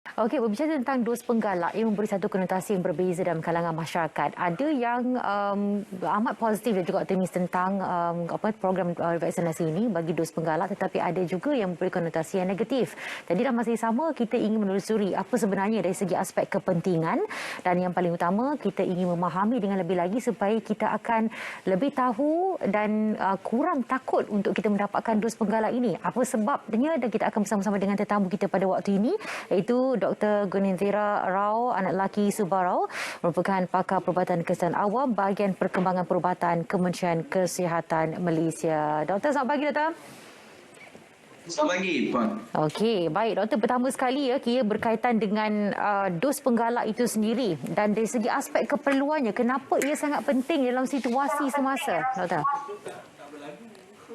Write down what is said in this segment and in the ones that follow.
Okey, berbicara tentang dos penggalak ia memberi satu konotasi yang berbeza dalam kalangan masyarakat. Ada yang amat positif dan juga optimis tentang program vaksinasi ini bagi dos penggalak, tetapi ada juga yang memberi konotasi yang negatif. Jadi dalam masa yang sama kita ingin menelusuri apa sebenarnya dari segi aspek kepentingan, dan yang paling utama kita ingin memahami dengan lebih lagi supaya kita akan lebih tahu dan kurang takut untuk kita mendapatkan dos penggalak ini. Apa sebabnya, dan kita akan bersama-sama dengan tetamu kita pada waktu ini, iaitu Dr. Gunintira Rao, anak lelaki Subah Rao, merupakan pakar perubatan kesihatan awam bahagian perkembangan perubatan Kementerian Kesihatan Malaysia. Doktor, selamat pagi, Doktor. Selamat pagi, Puan. Okey, baik. Doktor, pertama sekali kira berkaitan dengan dos penggalak itu sendiri dan dari segi aspek keperluannya, kenapa ia sangat penting dalam situasi semasa, Doktor?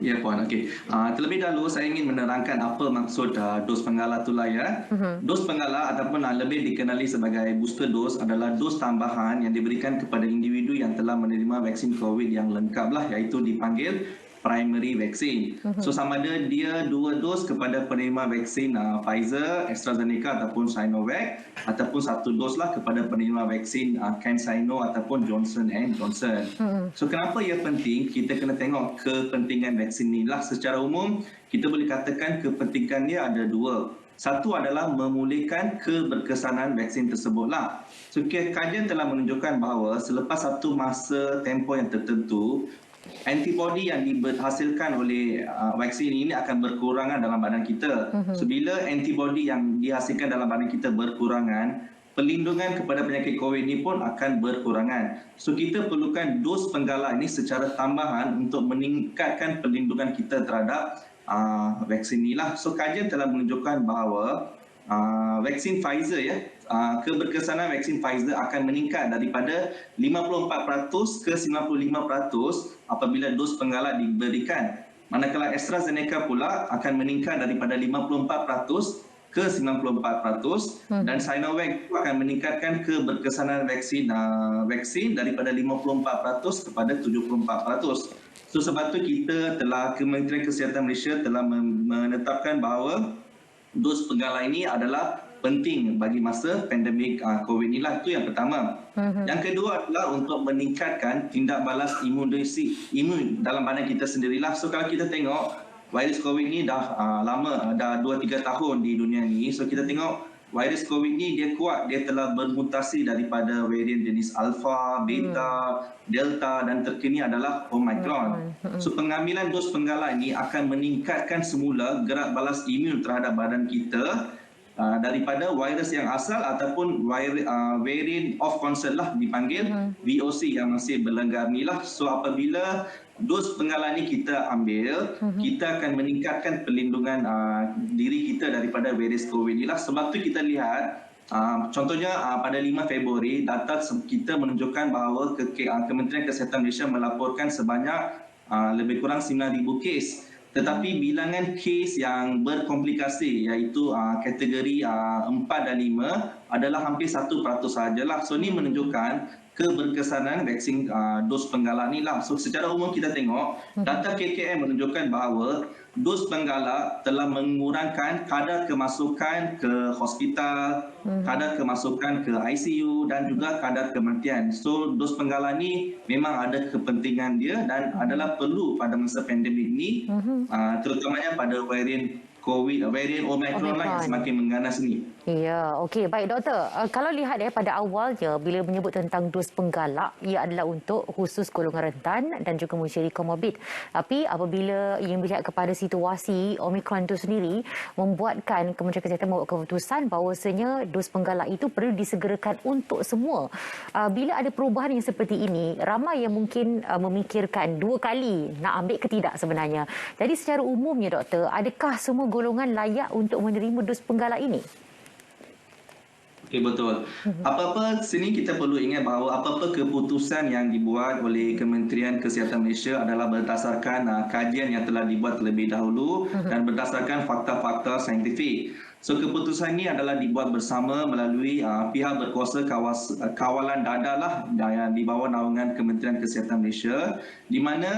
Ya, Puan. Okey. Terlebih dahulu saya ingin menerangkan apa maksud dos penggalak itulah ya. Dos penggalak ataupun lebih dikenali sebagai booster dose adalah dos tambahan yang diberikan kepada individu yang telah menerima vaksin COVID yang lengkap lah, iaitu dipanggil primary vaccine. So sama ada dia 2 dos kepada penerima vaksin Pfizer, AstraZeneca ataupun Sinovac, ataupun 1 dos lah kepada penerima vaksin CanSino ataupun Johnson & Johnson. So kenapa ia penting? Kita kena tengok kepentingan vaksin ni lah. Secara umum kita boleh katakan kepentingannya ada 2. Satu adalah memulihkan keberkesanan vaksin tersebutlah. So kajian telah menunjukkan bahawa selepas satu masa tempoh yang tertentu, antibodi yang dihasilkan oleh vaksin ini akan berkurangan dalam badan kita. So bila antibodi yang dihasilkan dalam badan kita berkurangan, perlindungan kepada penyakit COVID ini pun akan berkurangan. So kita perlukan dos penggalak ini secara tambahan untuk meningkatkan perlindungan kita terhadap vaksin inilah. So kajian telah menunjukkan bahawa vaksin Pfizer keberkesanan vaksin Pfizer akan meningkat daripada 54% ke 95% apabila dos penggalak diberikan. Manakala AstraZeneca pula akan meningkat daripada 54% ke 94% dan Sinovac akan meningkatkan keberkesanan vaksin daripada 54% kepada 74%. So sebab itu Kementerian Kesihatan Malaysia telah menetapkan bahawa dos penggalak ini adalah penting bagi masa pandemik COVID inilah. Itu yang pertama. Yang kedua adalah untuk meningkatkan tindak balas imun dalam badan kita sendirilah. So kalau kita tengok virus COVID ni dah lama, dah 2-3 tahun di dunia ni. So kita tengok virus COVID ni dia kuat, dia telah bermutasi daripada varian jenis Alpha, Beta, Delta dan terkini adalah Omicron. So pengambilan dos penggalak ini akan meningkatkan semula gerak balas imun terhadap badan kita daripada virus yang asal ataupun variant of concern lah, dipanggil VOC yang masih berlenggar ni lah. So apabila dos penggalak ni kita ambil, kita akan meningkatkan perlindungan diri kita daripada virus COVID ni lah. Sebab tu kita lihat contohnya pada 5 Februari data kita menunjukkan bahawa Kementerian Kesihatan Malaysia melaporkan sebanyak lebih kurang 9,000 kes. Tetapi bilangan kes yang berkomplikasi iaitu kategori 4 dan 5 adalah hampir 1% sahajalah. So ini menunjukkan keberkesanan vaksin dos penggalak ni lah. So secara umum kita tengok data KKM menunjukkan bahawa dos penggalak telah mengurangkan kadar kemasukan ke hospital, kadar kemasukan ke ICU dan juga kadar kematian. So dos penggalak ni memang ada kepentingan dia dan adalah perlu pada masa pandemik ni, terutamanya pada varian COVID, varian Omicron lah yang semakin mengganas ni. Ya, okey. Baik, Doktor. Kalau lihat pada awalnya, bila menyebut tentang dos penggalak, ia adalah untuk khusus golongan rentan dan juga menciri komorbid. Tapi apabila ia melihat kepada situasi Omicron itu sendiri, membuatkan Kementerian Kesihatan membuat keputusan bahawasanya dos penggalak itu perlu disegerakan untuk semua. Bila ada perubahan yang seperti ini, ramai yang mungkin memikirkan 2 kali nak ambil ke tidak sebenarnya. Jadi secara umumnya, Doktor, adakah semua golongan layak untuk menerima dos penggalak ini? Okey, betul. Apa-apa sini kita perlu ingat bahawa apa-apa keputusan yang dibuat oleh Kementerian Kesihatan Malaysia adalah berdasarkan kajian yang telah dibuat terlebih dahulu dan berdasarkan fakta-fakta saintifik. So keputusan ini adalah dibuat bersama melalui pihak berkuasa kawalan dadah lah di bawah naungan Kementerian Kesihatan Malaysia, di mana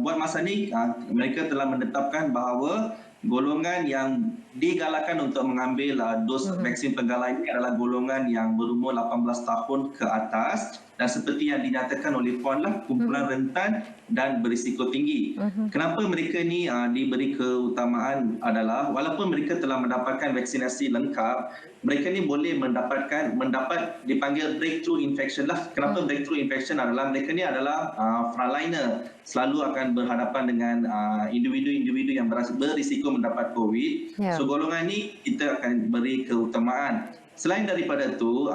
buat masa ini mereka telah menetapkan bahawa golongan yang digalakkan untuk mengambil dos vaksin penggalah ini adalah golongan yang berumur 18 tahun ke atas dan seperti yang dinyatakan oleh Puan lah, kumpulan rentan dan berisiko tinggi. Kenapa mereka ni diberi keutamaan adalah walaupun mereka telah mendapatkan vaksinasi lengkap, mereka ni boleh mendapat dipanggil breakthrough infection lah. Kenapa breakthrough infection adalah mereka ni adalah frontliner, selalu akan berhadapan dengan individu-individu yang berisiko mendapat COVID. Ya. So golongan ni kita akan beri keutamaan. Selain daripada itu,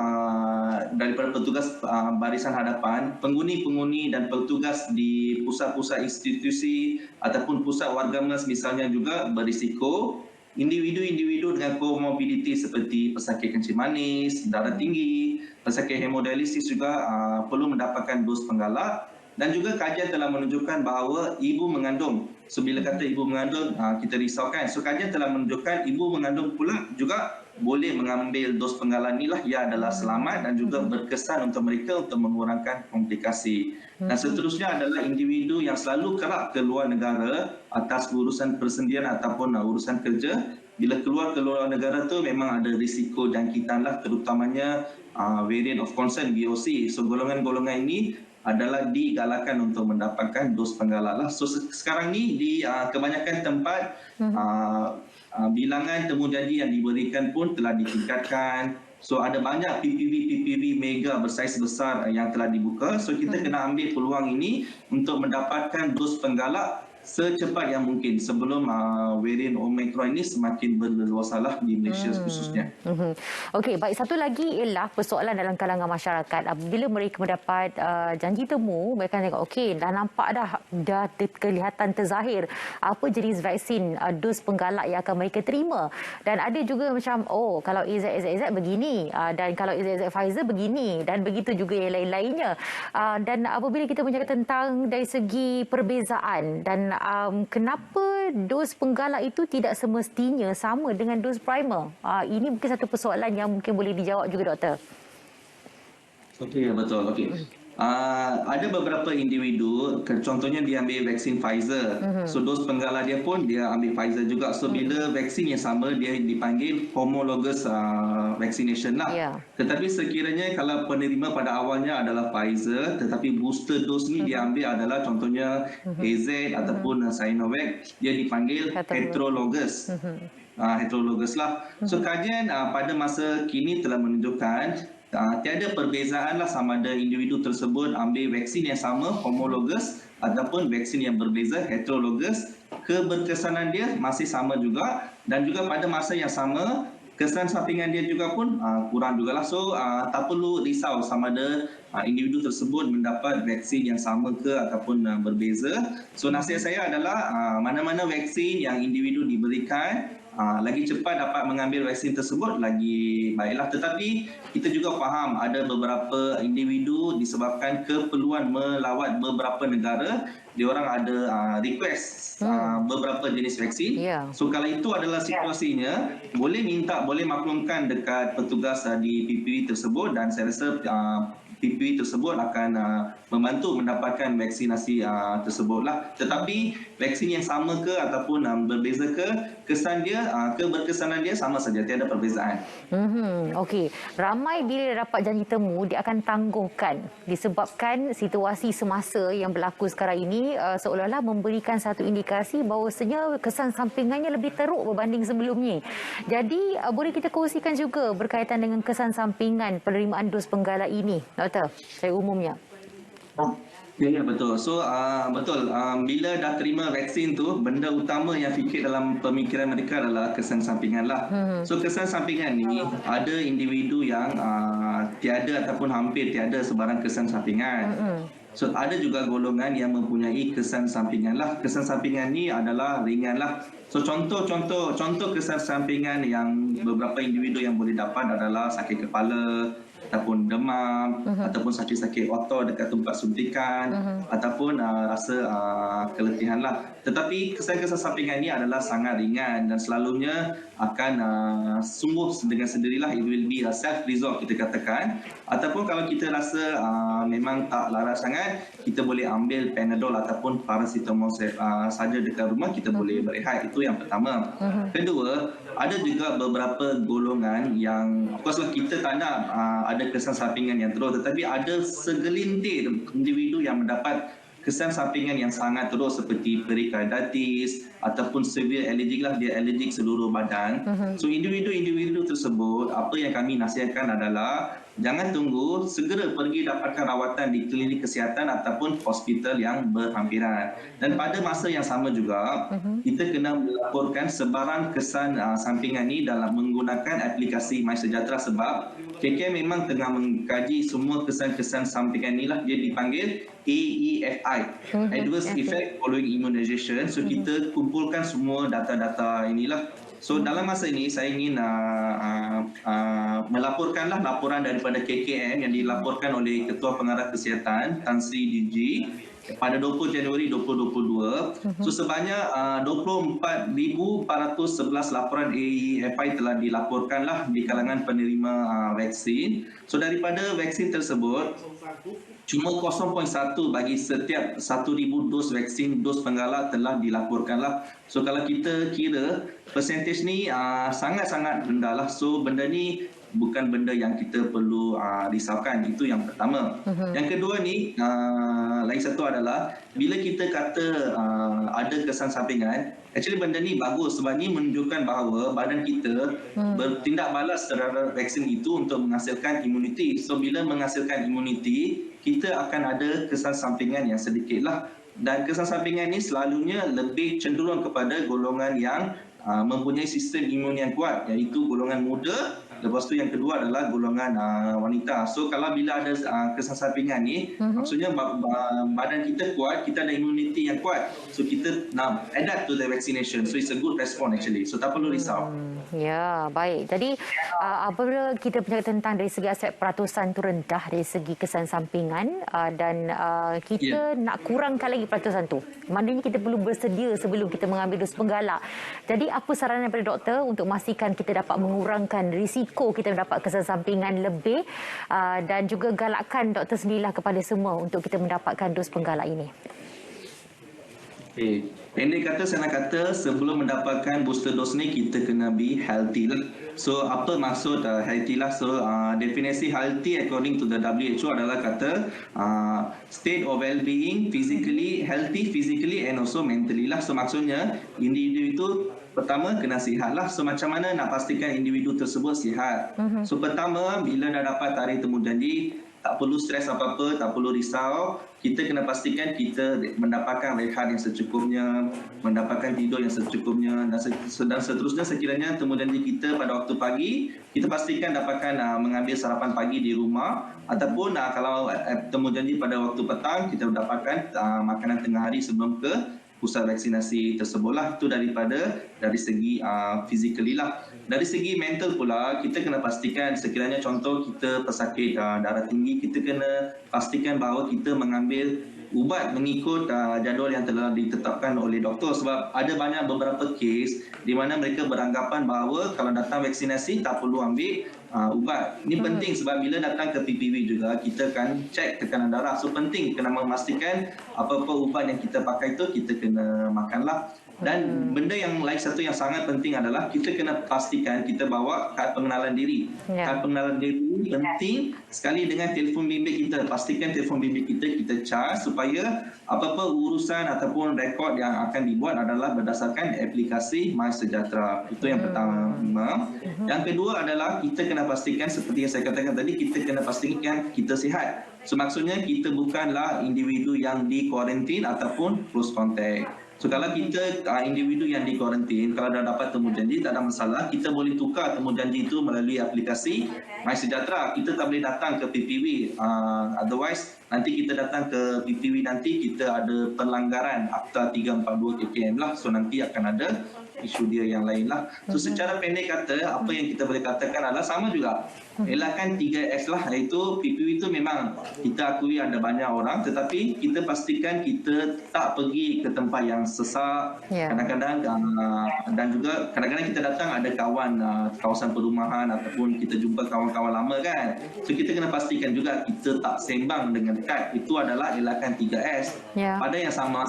daripada petugas barisan hadapan, penghuni-penghuni dan petugas di pusat-pusat institusi ataupun pusat warga MERS misalnya juga berisiko. Individu-individu dengan komorbiditi seperti pesakit kencing manis, darah tinggi, pesakit hemodialisis juga perlu mendapatkan dos penggalak. Dan juga kajian telah menunjukkan bahawa ibu mengandung. So bila kata ibu mengandung, kita risaukan. So kajian telah menunjukkan ibu mengandung pula juga boleh mengambil dos penggalan inilah. Ia adalah selamat dan juga berkesan untuk mereka untuk mengurangkan komplikasi. Dan seterusnya adalah individu yang selalu kerap ke luar negara atas urusan persendian ataupun urusan kerja. Bila keluar ke luar negara tu memang ada risiko jangkitan lah, terutamanya variant of concern VOC. So golongan-golongan ini adalah digalakkan untuk mendapatkan dos penggalak lah. So sekarang ni di kebanyakan tempat bilangan temu janji yang diberikan pun telah ditingkatkan. So ada banyak PPV mega bersaiz besar yang telah dibuka. So kita kena ambil peluang ini untuk mendapatkan dos penggalak secepat yang mungkin sebelum varian Omicron ini semakin berleluasalah di Malaysia khususnya. Okey, baik, satu lagi ialah persoalan dalam kalangan masyarakat. Bila mereka mendapat janji temu, mereka tengok okey, dah nampak dah kelihatan terzahir apa jenis vaksin dos penggalak yang akan mereka terima. Dan ada juga macam kalau AZ begini, dan kalau AZ Pfizer begini, dan begitu juga yang lain-lainnya. Dan apabila kita bercakap tentang dari segi perbezaan dan kenapa dos penggalak itu tidak semestinya sama dengan dos primer? Ini mungkin satu persoalan yang mungkin boleh dijawab juga, Doktor. Okey, betul. Okey. Ada beberapa individu, contohnya dia ambil vaksin Pfizer. So dos penggalah dia pun dia ambil Pfizer juga. So bila vaksin yang sama dia dipanggil homologous vaccination lah. Yeah. Tetapi sekiranya kalau penerima pada awalnya adalah Pfizer, tetapi booster dose ni dia ambil adalah contohnya AZ ataupun Sinovac, dia dipanggil heterologous. Heterologous lah. So kajian pada masa kini telah menunjukkan tiada perbezaan lah sama ada individu tersebut ambil vaksin yang sama homologous ataupun vaksin yang berbeza heterologous, keberkesanan dia masih sama juga dan juga pada masa yang sama kesan sampingan dia juga pun kurang jugalah. So tak perlu risau sama ada individu tersebut mendapat vaksin yang sama ke ataupun berbeza. So nasihat saya adalah mana-mana vaksin yang individu diberikan, lagi cepat dapat mengambil vaksin tersebut lagi baiklah. Tetapi kita juga faham ada beberapa individu disebabkan keperluan melawat beberapa negara, diorang ada request beberapa jenis vaksin. So kalau itu adalah situasinya, boleh maklumkan dekat petugas di PPV tersebut dan saya rasa PPV tersebut akan membantu mendapatkan vaksinasi tersebutlah. Tetapi vaksin yang sama ke ataupun berbeza ke, kesan dia, keberkesanan dia sama saja, tiada perbezaan. Okey, ramai bila dapat janji temu dia akan tangguhkan disebabkan situasi semasa yang berlaku sekarang ini seolah-olah memberikan satu indikasi bahawasanya kesan sampingannya lebih teruk berbanding sebelumnya. Jadi boleh kita kongsikan juga berkaitan dengan kesan sampingan penerimaan dos penggalak ini, Doktor, secara umumnya. Ya, betul. So betul, bila dah terima vaksin tu, benda utama yang fikir dalam pemikiran mereka adalah kesan sampingan lah. So kesan sampingan ni ada individu yang tiada ataupun hampir tiada sebarang kesan sampingan. So ada juga golongan yang mempunyai kesan sampingan lah. Kesan sampingan ni adalah ringan lah. So contoh kesan sampingan yang beberapa individu yang boleh dapat adalah sakit kepala, ataupun demam, ataupun sakit-sakit otot dekat tempat suntikan, ataupun rasa keletihan lah. Tetapi kesan-kesan sampingan ini adalah sangat ringan dan selalunya akan sembuh dengan sendirilah. It will be self-resolve kita katakan. Ataupun kalau kita rasa memang tak larat sangat, kita boleh ambil Panadol ataupun paracetamol saja dekat rumah, kita boleh berehat. Itu yang pertama. Kedua, ada juga beberapa golongan yang of course lah kita tak nak ada kesan sampingan yang terus, tetapi ada segelintir individu yang mendapat kesan sampingan yang sangat teruk seperti perikarditis ataupun severe allergic lah, dia allergic seluruh badan. So individu-individu tersebut, apa yang kami nasihatkan adalah jangan tunggu, segera pergi dapatkan rawatan di klinik kesihatan ataupun hospital yang berhampiran. Dan pada masa yang sama juga, kita kena melaporkan sebarang kesan sampingan ni dalam menggunakan aplikasi MySejahtera, sebab KKM memang tengah mengkaji semua kesan-kesan sampingan ni lah, dia dipanggil AEFI, Adverse Effect Following Immunization. So kita kumpulkan semua data-data inilah. So dalam masa ini saya ingin melaporkanlah laporan daripada KKM yang dilaporkan oleh Ketua Pengarah Kesihatan Tan Sri DG pada 20 Januari 2022. So sebanyak 24,411 laporan AEFI telah dilaporkanlah di kalangan penerima vaksin. So daripada vaksin tersebut, cuma 0.1 bagi setiap 1,000 dos vaksin, dos penggalak telah dilaporkanlah. So kalau kita kira persentage ni sangat-sangat rendah lah. So benda ni bukan benda yang kita perlu risaukan. Itu yang pertama. Yang kedua ni, lain satu adalah bila kita kata ada kesan sampingan, actually benda ni bagus sebab ni menunjukkan bahawa badan kita bertindak balas terhadap vaksin itu untuk menghasilkan imuniti. So bila menghasilkan imuniti, kita akan ada kesan sampingan yang sedikit lah. Dan kesan sampingan ni selalunya lebih cenderung kepada golongan yang mempunyai sistem imun yang kuat, iaitu golongan muda. Lepas tu yang kedua adalah golongan wanita. So kalau bila ada kesan sampingan ni, maksudnya badan kita kuat, kita ada immunity yang kuat. So kita nak adapt to the vaccination. So it's a good response actually. So tak perlu risau. Ya, baik. Jadi apabila kita bercakap tentang dari segi aspek peratusan tu rendah dari segi kesan sampingan dan kita nak kurangkan lagi peratusan tu. Maknanya kita perlu bersedia sebelum kita mengambil dos penggalak. Jadi apa saranan daripada doktor untuk memastikan kita dapat mengurangkan risiko kita mendapat kesan sampingan lebih dan juga galakkan doktor sendirilah kepada semua untuk kita mendapatkan dos penggalak ini? Okay. Pendek kata, saya nak kata sebelum mendapatkan booster dose ni kita kena be healthy lah. So apa maksud healthy lah? So definisi healthy according to the WHO adalah kata state of well-being, physically healthy, physically and also mentally lah. So maksudnya individu itu pertama kena sihat lah. So macam mana nak pastikan individu tersebut sihat? So pertama, bila dah dapat tarikh temu janji, tak perlu stres apa-apa, tak perlu risau. Kita kena pastikan kita mendapatkan rehat yang secukupnya, mendapatkan tidur yang secukupnya dan seterusnya. Sekiranya temu janji kita pada waktu pagi, kita pastikan dapatkan mengambil sarapan pagi di rumah, ataupun kalau temu janji pada waktu petang, kita dapatkan makanan tengah hari sebelum ke pusat vaksinasi tersebutlah. Itu dari segi physically lah. Dari segi mental pula, kita kena pastikan sekiranya contoh kita pesakit darah tinggi, kita kena pastikan bahawa kita mengambil ubat mengikut jadual yang telah ditetapkan oleh doktor. Sebab ada banyak beberapa kes di mana mereka beranggapan bahawa kalau datang vaksinasi tak perlu ambil ubat. Ini penting sebab bila datang ke PPV juga kita akan cek tekanan darah. So penting kena memastikan apa-apa ubat yang kita pakai tu kita kena makanlah. Dan benda yang lain satu yang sangat penting adalah kita kena pastikan kita bawa kad pengenalan diri. Kad pengenalan diri penting sekali dengan telefon bimbit kita. Pastikan telefon bimbit kita charge supaya apa-apa urusan ataupun rekod yang akan dibuat adalah berdasarkan aplikasi MySejahtera. Itu yang pertama. Yang kedua adalah kita kena pastikan seperti yang saya katakan tadi, kita kena pastikan kita sihat. So maksudnya kita bukanlah individu yang di kuarantin ataupun close contact. So kalau kita individu yang di kuarantin, kalau dah dapat temu janji tak ada masalah, kita boleh tukar temu janji itu melalui aplikasi MySejahtera. Kita tak boleh datang ke PPV. Otherwise nanti kita datang ke PPV nanti kita ada pelanggaran Akta 342 KKM lah. So nanti akan ada isu dia yang lain lah. So secara pendek kata, apa yang kita boleh katakan adalah sama juga. Elakkan 3S lah, iaitu PPV itu memang kita akui ada banyak orang, tetapi kita pastikan kita tak pergi ke tempat yang sesak. Kadang-kadang dan juga kadang-kadang kita datang ada kawan kawasan perumahan ataupun kita jumpa kawan-kawan lama kan. So kita kena pastikan juga kita tak sembang dengan dekat. Itu adalah elakkan 3S. Pada yang sama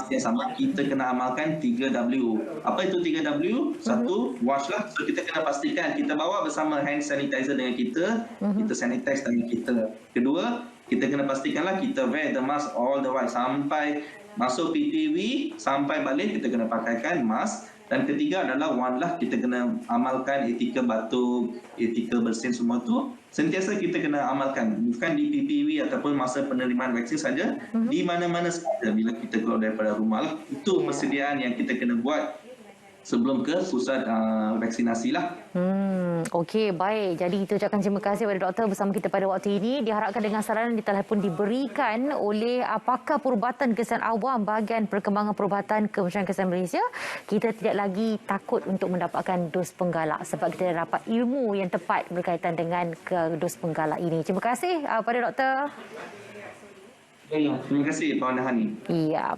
kita kena amalkan 3W. Apa itu 3W? 3W, satu, wash lah. So kita kena pastikan kita bawa bersama hand sanitizer dengan kita, kita sanitize tangan kita. Kedua, kita kena pastikanlah kita wear the mask all the way sampai masuk PPV, sampai balik kita kena pakaikan mask. Dan ketiga adalah one lah, kita kena amalkan etika batuk, etika bersin semua tu. Sentiasa kita kena amalkan, bukan di PPV ataupun masa penerimaan vaksin saja, di mana-mana saja bila kita keluar daripada rumah lah. Itu persediaan yang kita kena buat sebelum ke pusat vaksinasi lah. Okey, baik. Jadi kita ucapkan terima kasih kepada doktor bersama kita pada waktu ini. Diharapkan dengan saranan yang telah pun diberikan oleh pakar perubatan kesihatan awam bahagian perkembangan perubatan Kementerian Kesihatan Malaysia, kita tidak lagi takut untuk mendapatkan dos penggalak sebab kita dah dapat ilmu yang tepat berkaitan dengan dos penggalak ini. Terima kasih pada doktor. Terima kasih Puan Hani. Ya.